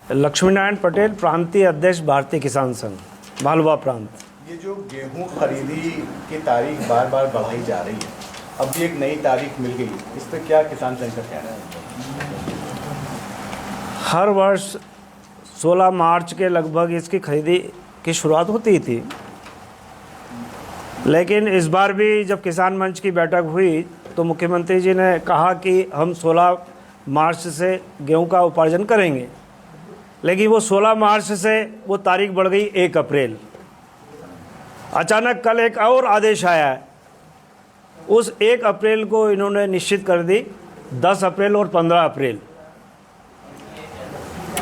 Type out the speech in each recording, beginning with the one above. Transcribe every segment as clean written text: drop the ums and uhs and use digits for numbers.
लक्ष्मीनारायण पटेल, प्रांतीय अध्यक्ष, भारतीय किसान संघ, मालवा प्रांत। ये जो गेहूं खरीदी की तारीख बार बार बढ़ाई जा रही है, अब भी एक नई तारीख मिल गई, इस पर क्या किसान संघ का कहना है? हर वर्ष 16 मार्च के लगभग इसकी खरीदी की शुरुआत होती थी, लेकिन इस बार भी जब किसान मंच की बैठक हुई तो मुख्यमंत्री जी ने कहा कि हम 16 मार्च से गेहूं का उपार्जन करेंगे, लेकिन वो 16 मार्च से वो तारीख बढ़ गई 1 अप्रैल। अचानक कल एक और आदेश आया है, उस 1 अप्रैल को इन्होंने निश्चित कर दी 10 अप्रैल और 15 अप्रैल।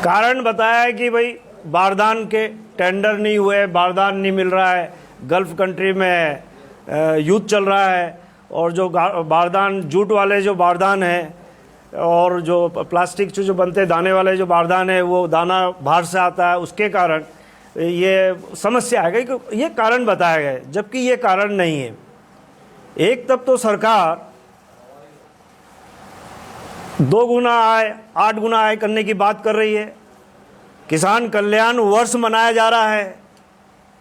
कारण बताया है कि भाई बारदान के टेंडर नहीं हुए, बारदान नहीं मिल रहा है, गल्फ़ कंट्री में युद्ध चल रहा है, और जो बारदान जूट वाले जो बारदान हैं और जो प्लास्टिक से जो बनते दाने वाले जो बारदान है वो दाना बाहर से आता है, उसके कारण ये समस्या है कि ये कारण बताया गया है, जबकि ये कारण नहीं है। एक तब तो सरकार 2 गुना आय 8 गुना आय करने की बात कर रही है। किसान कल्याण वर्ष मनाया जा रहा है,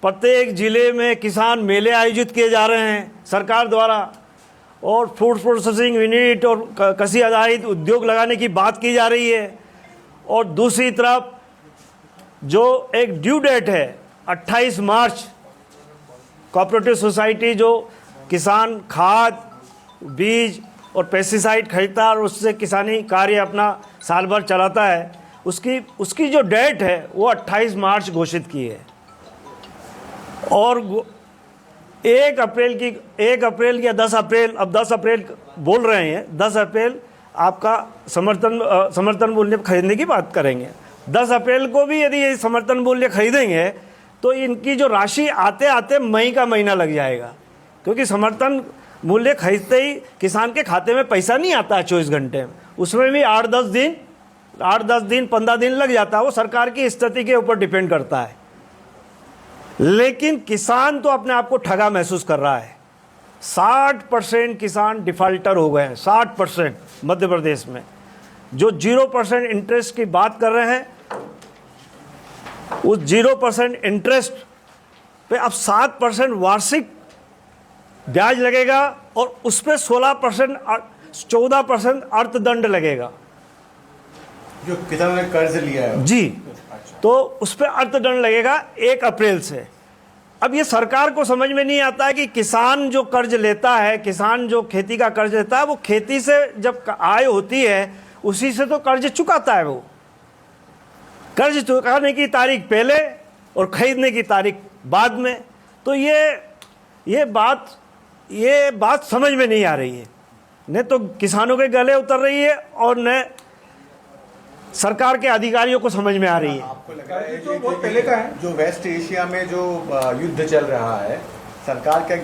प्रत्येक जिले में किसान मेले आयोजित किए जा रहे हैं सरकार द्वारा, और फूड प्रोसेसिंग यूनिट और कृषि आधारित उद्योग लगाने की बात की जा रही है। और दूसरी तरफ जो एक ड्यू डेट है 28 मार्च, कोऑपरेटिव सोसाइटी जो किसान खाद, बीज और पेस्टिसाइड खरीदता है और उससे किसानी कार्य अपना साल भर चलाता है, उसकी जो डेट है वो 28 मार्च घोषित की है। और 1 अप्रैल या 10 अप्रैल, अब 10 अप्रैल बोल रहे हैं, 10 अप्रैल आपका समर्थन मूल्य खरीदने की बात करेंगे। 10 अप्रैल को भी यदि ये समर्थन मूल्य खरीदेंगे तो इनकी जो राशि आते आते मई का महीना लग जाएगा, क्योंकि समर्थन मूल्य खरीदते ही किसान के खाते में पैसा नहीं आता है 24 घंटे में, उसमें भी 8-10 दिन 15 दिन लग जाता है। वो सरकार की स्थिति के ऊपर डिपेंड करता है। लेकिन किसान तो अपने आप को ठगा महसूस कर रहा है। 60% किसान डिफाल्टर हो गए हैं, 60% मध्य प्रदेश में। जो 0% इंटरेस्ट की बात कर रहे हैं, उस 0% इंटरेस्ट पे अब 7% वार्षिक ब्याज लगेगा और उस पर 14% अर्थदंड लगेगा। जो किसानों ने कर्ज लिया है जी, तो उस पर अर्थदंड लगेगा 1 अप्रैल से। अब ये सरकार को समझ में नहीं आता है कि किसान जो कर्ज लेता है, किसान जो खेती का कर्ज लेता है, वो खेती से जब आय होती है उसी से तो कर्ज चुकाता है। वो कर्ज चुकाने की तारीख पहले और खरीदने की तारीख बाद में। तो ये बात समझ में नहीं आ रही है, न तो किसानों के गले उतर रही है और न सरकार के अधिकारियों को समझ में आ रही है। आपको लग रहा है जो बहुत पहले का है, जो वेस्ट एशिया में जो युद्ध चल रहा है, सरकार का